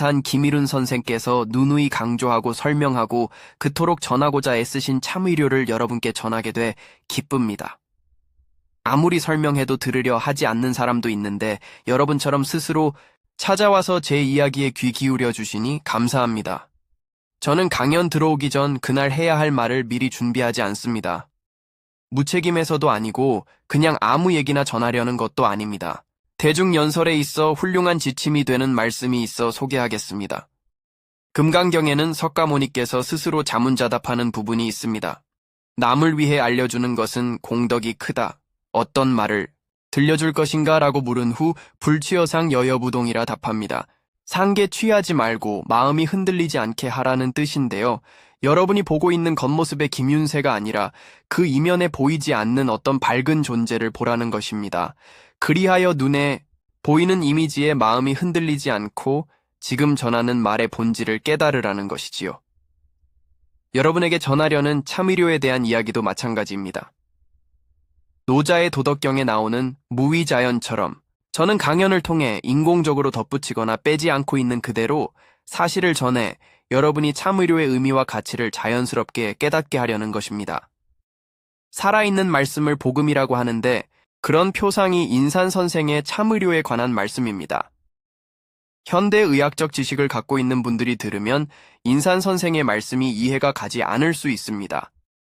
인산 김일훈 선생께서 누누이 강조하고 설명하고 그토록 전하고자 애쓰신 참의료를 여러분께 전하게 돼 기쁩니다. 아무리 설명해도 들으려 하지 않는 사람도 있는데 여러분처럼 스스로 찾아와서 제 이야기에 귀 기울여 주시니 감사합니다. 저는 강연 들어오기 전 그날 해야 할 말을 미리 준비하지 않습니다. 무책임해서도 아니고 그냥 아무 얘기나 전하려는 것도 아닙니다. 대중연설에 있어 훌륭한 지침이 되는 말씀이 있어 소개하겠습니다. 금강경에는 석가모니께서 스스로 자문자답하는 부분이 있습니다. 남을 위해 알려주는 것은 공덕이 크다. 어떤 말을 들려줄 것인가 라고 물은 후 불취여상 여여부동이라 답합니다. 상계 취하지 말고 마음이 흔들리지 않게 하라는 뜻인데요. 여러분이 보고 있는 겉모습의 김윤세가 아니라 그 이면에 보이지 않는 어떤 밝은 존재를 보라는 것입니다. 그리하여 눈에 보이는 이미지에 마음이 흔들리지 않고 지금 전하는 말의 본질을 깨달으라는 것이지요. 여러분에게 전하려는 참의료에 대한 이야기도 마찬가지입니다. 노자의 도덕경에 나오는 무위자연처럼 저는 강연을 통해 인공적으로 덧붙이거나 빼지 않고 있는 그대로 사실을 전해 여러분이 참의료의 의미와 가치를 자연스럽게 깨닫게 하려는 것입니다. 살아있는 말씀을 복음이라고 하는데 그런 표상이 인산 선생의 참의료에 관한 말씀입니다. 현대의학적 지식을 갖고 있는 분들이 들으면 인산 선생의 말씀이 이해가 가지 않을 수 있습니다.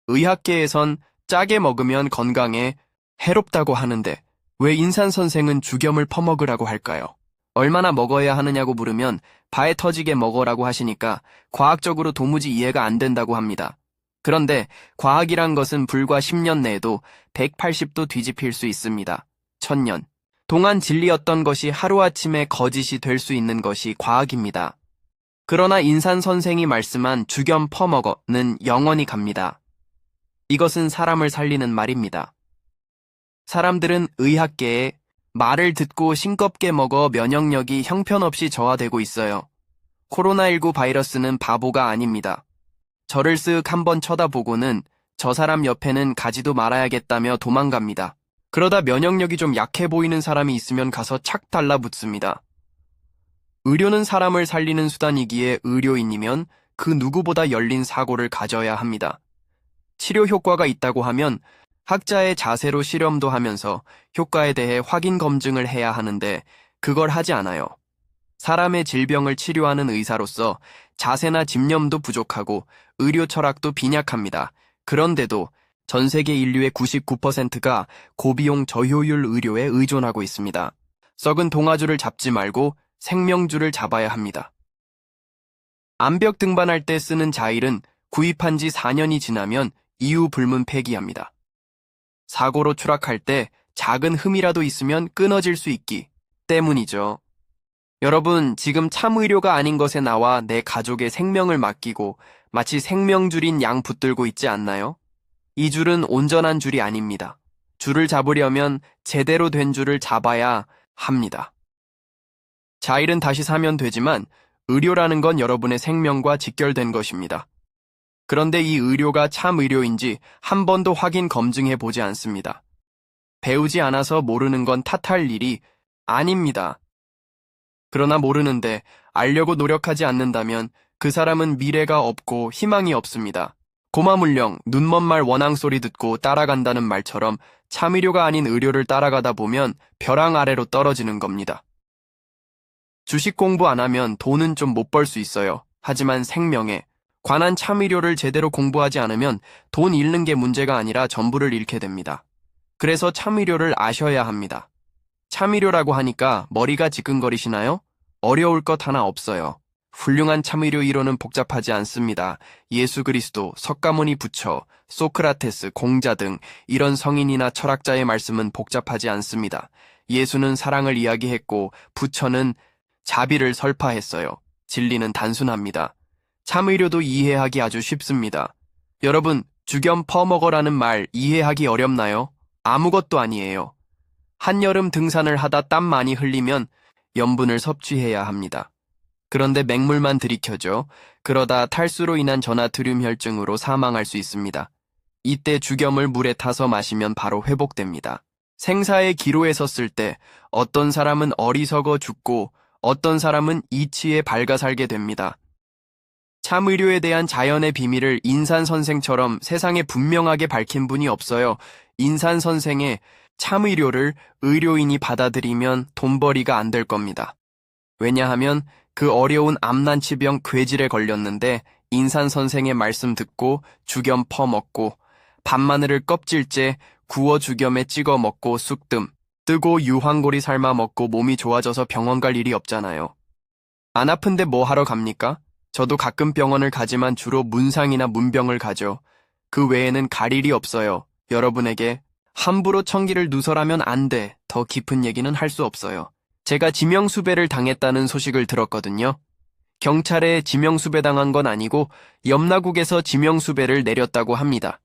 의학계에선 짜게 먹으면 건강에 해롭다고 하는데 왜 인산 선생은 죽염을 퍼먹으라고 할까요? 얼마나 먹어야 하느냐고 물으면 바에 터지게 먹어라고 하시니까 과학적으로 도무지 이해가 안 된다고 합니다. 그런데 과학이란 것은 불과 10년 내에도 180도 뒤집힐 수 있습니다. 1000년 동안 진리였던 것이 하루아침에 거짓이 될 수 있는 것이 과학입니다. 그러나 인산 선생이 말씀한 죽염 퍼먹어는 영원히 갑니다. 이것은 사람을 살리는 말입니다. 사람들은 의학계에 말을 듣고 싱겁게 먹어 면역력이 형편없이 저하되고 있어요. 코로나19 바이러스는 바보가 아닙니다. 저를 쓱 한번 쳐다보고는 저 사람 옆에는 가지도 말아야겠다며 도망갑니다. 그러다 면역력이 좀 약해 보이는 사람이 있으면 가서 착 달라붙습니다. 의료는 사람을 살리는 수단이기에 의료인이면 그 누구보다 열린 사고를 가져야 합니다. 치료 효과가 있다고 하면 학자의 자세로 실험도 하면서 효과에 대해 확인 검증을 해야 하는데 그걸 하지 않아요. 사람의 질병을 치료하는 의사로서 자세나 집념도 부족하고 의료 철학도 빈약합니다. 그런데도 전 세계 인류의 99%가 고비용 저효율 의료에 의존하고 있습니다. 썩은 동아줄을 잡지 말고 생명줄을 잡아야 합니다. 암벽 등반할 때 쓰는 자일은 구입한 지 4년이 지나면 이유 불문 폐기합니다. 사고로 추락할 때 작은 흠이라도 있으면 끊어질 수 있기 때문이죠. 여러분, 지금 참의료가 아닌 것에 나와 내 가족의 생명을 맡기고 마치 생명줄인 양 붙들고 있지 않나요? 이 줄은 온전한 줄이 아닙니다. 줄을 잡으려면 제대로 된 줄을 잡아야 합니다. 자일은 다시 사면 되지만 의료라는 건 여러분의 생명과 직결된 것입니다. 그런데 이 의료가 참 의료인지 한 번도 확인 검증해 보지 않습니다. 배우지 않아서 모르는 건 탓할 일이 아닙니다. 그러나 모르는데 알려고 노력하지 않는다면 그 사람은 미래가 없고 희망이 없습니다. 고마물령, 눈먼 말 원앙 소리 듣고 따라간다는 말처럼 참의료가 아닌 의료를 따라가다 보면 벼랑 아래로 떨어지는 겁니다. 주식 공부 안 하면 돈은 좀 못 벌 수 있어요. 하지만 생명에 관한 참의료를 제대로 공부하지 않으면 돈 잃는 게 문제가 아니라 전부를 잃게 됩니다. 그래서 참의료를 아셔야 합니다. 참의료라고 하니까 머리가 지끈거리시나요? 어려울 것 하나 없어요. 훌륭한 참의료 이론은 복잡하지 않습니다. 예수 그리스도, 석가모니 부처, 소크라테스, 공자 등 이런 성인이나 철학자의 말씀은 복잡하지 않습니다. 예수는 사랑을 이야기했고 부처는 자비를 설파했어요. 진리는 단순합니다. 참의료도 이해하기 아주 쉽습니다. 여러분, 죽염 퍼먹어라는 말 이해하기 어렵나요? 아무것도 아니에요. 한여름 등산을 하다 땀 많이 흘리면 염분을 섭취해야 합니다. 그런데 맹물만 들이켜죠. 그러다 탈수로 인한 전하트륨 혈증으로 사망할 수 있습니다. 이때 죽염을 물에 타서 마시면 바로 회복됩니다. 생사의 기로에 섰을 때 어떤 사람은 어리석어 죽고 어떤 사람은 이치에 밝아 살게 됩니다. 참의료에 대한 자연의 비밀을 인산 선생처럼 세상에 분명하게 밝힌 분이 없어요. 인산 선생의 참의료를 의료인이 받아들이면 돈벌이가 안 될 겁니다. 왜냐하면 그 어려운 암난치병 괴질에 걸렸는데 인산 선생의 말씀 듣고 죽염 퍼먹고 밤마늘을 껍질째 구워 죽염에 찍어 먹고 쑥뜸 뜨고 유황고리 삶아 먹고 몸이 좋아져서 병원 갈 일이 없잖아요. 안 아픈데 뭐 하러 갑니까? 저도 가끔 병원을 가지만 주로 문상이나 문병을 가죠. 그 외에는 갈 일이 없어요. 여러분에게 함부로 청기를 누설하면 안 돼. 더 깊은 얘기는 할 수 없어요. 제가 지명수배를 당했다는 소식을 들었거든요. 경찰에 지명수배당한 건 아니고 염라국에서 지명수배를 내렸다고 합니다.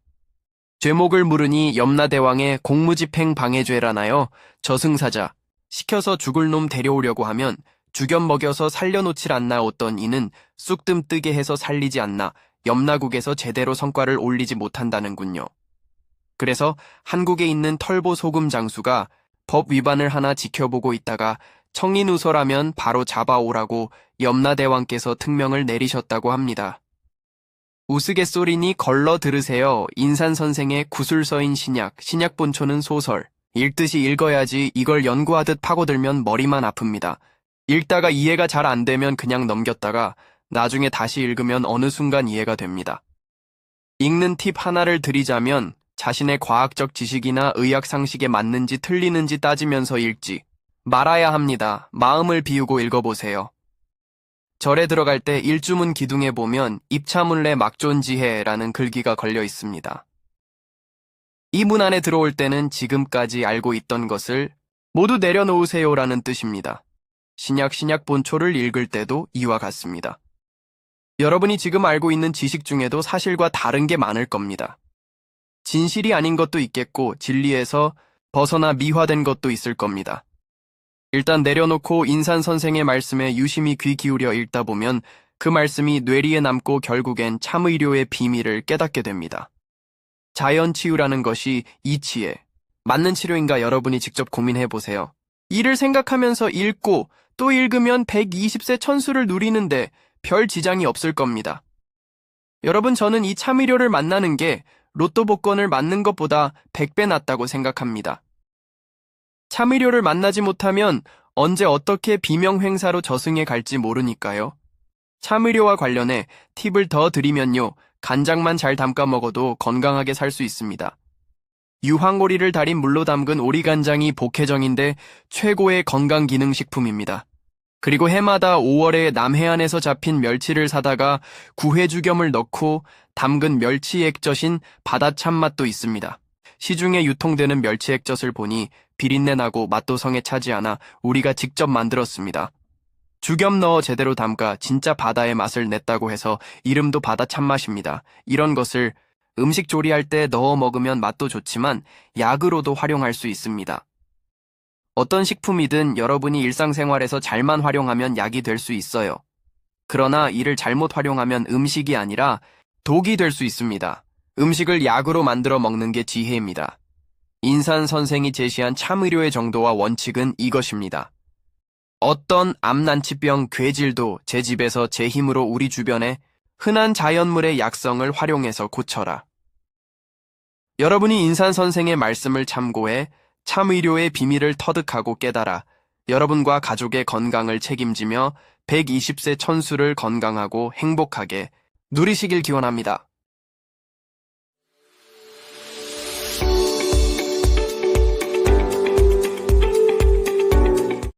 죄목을 물으니 염라대왕의 공무집행 방해죄라나요. 저승사자, 시켜서 죽을 놈 데려오려고 하면 죽여 먹여서 살려놓질 않나 어떤 이는 쑥뜸 뜨게 해서 살리지 않나 염라국에서 제대로 성과를 올리지 못한다는군요. 그래서 한국에 있는 털보 소금 장수가 법 위반을 하나 지켜보고 있다가 청인우설하면 바로 잡아오라고 염라대왕께서 특명을 내리셨다고 합니다. 우스갯소리니 걸러 들으세요. 인산선생의 구술서인 신약본초는 소설. 읽듯이 읽어야지 이걸 연구하듯 파고들면 머리만 아픕니다. 읽다가 이해가 잘 안 되면 그냥 넘겼다가 나중에 다시 읽으면 어느 순간 이해가 됩니다. 읽는 팁 하나를 드리자면 자신의 과학적 지식이나 의학 상식에 맞는지 틀리는지 따지면서 읽지 말아야 합니다. 마음을 비우고 읽어보세요. 절에 들어갈 때 일주문 기둥에 보면 입차문례 막존지혜라는 글귀가 걸려 있습니다. 이 문 안에 들어올 때는 지금까지 알고 있던 것을 모두 내려놓으세요라는 뜻입니다. 신약본초를 읽을 때도 이와 같습니다. 여러분이 지금 알고 있는 지식 중에도 사실과 다른 게 많을 겁니다. 진실이 아닌 것도 있겠고 진리에서 벗어나 미화된 것도 있을 겁니다. 일단 내려놓고 인산 선생의 말씀에 유심히 귀 기울여 읽다 보면 그 말씀이 뇌리에 남고 결국엔 참의료의 비밀을 깨닫게 됩니다. 자연치유라는 것이 이치에 맞는 치료인가 여러분이 직접 고민해보세요. 이를 생각하면서 읽고 또 읽으면 120세 천수를 누리는데 별 지장이 없을 겁니다. 여러분 저는 이 참의료를 만나는 게 로또 복권을 맞는 것보다 100배 낫다고 생각합니다. 참의료를 만나지 못하면 언제 어떻게 비명횡사로 저승에 갈지 모르니까요. 참의료와 관련해 팁을 더 드리면요. 간장만 잘 담가 먹어도 건강하게 살 수 있습니다. 유황오리를 달인 물로 담근 오리간장이 복해정인데 최고의 건강기능식품입니다. 그리고 해마다 5월에 남해안에서 잡힌 멸치를 사다가 구해죽염을 넣고 담근 멸치 액젓인 바다참맛도 있습니다. 시중에 유통되는 멸치 액젓을 보니 비린내 나고 맛도 성에 차지 않아 우리가 직접 만들었습니다. 죽염 넣어 제대로 담가 진짜 바다의 맛을 냈다고 해서 이름도 바다 참맛입니다. 이런 것을 음식 조리할 때 넣어 먹으면 맛도 좋지만 약으로도 활용할 수 있습니다. 어떤 식품이든 여러분이 일상생활에서 잘만 활용하면 약이 될 수 있어요. 그러나 이를 잘못 활용하면 음식이 아니라 독이 될 수 있습니다. 음식을 약으로 만들어 먹는 게 지혜입니다. 인산 선생이 제시한 참의료의 정도와 원칙은 이것입니다. 어떤 암난치병 괴질도 제 집에서 제 힘으로 우리 주변에 흔한 자연물의 약성을 활용해서 고쳐라. 여러분이 인산 선생의 말씀을 참고해 참의료의 비밀을 터득하고 깨달아 여러분과 가족의 건강을 책임지며 120세 천수를 건강하고 행복하게 누리시길 기원합니다.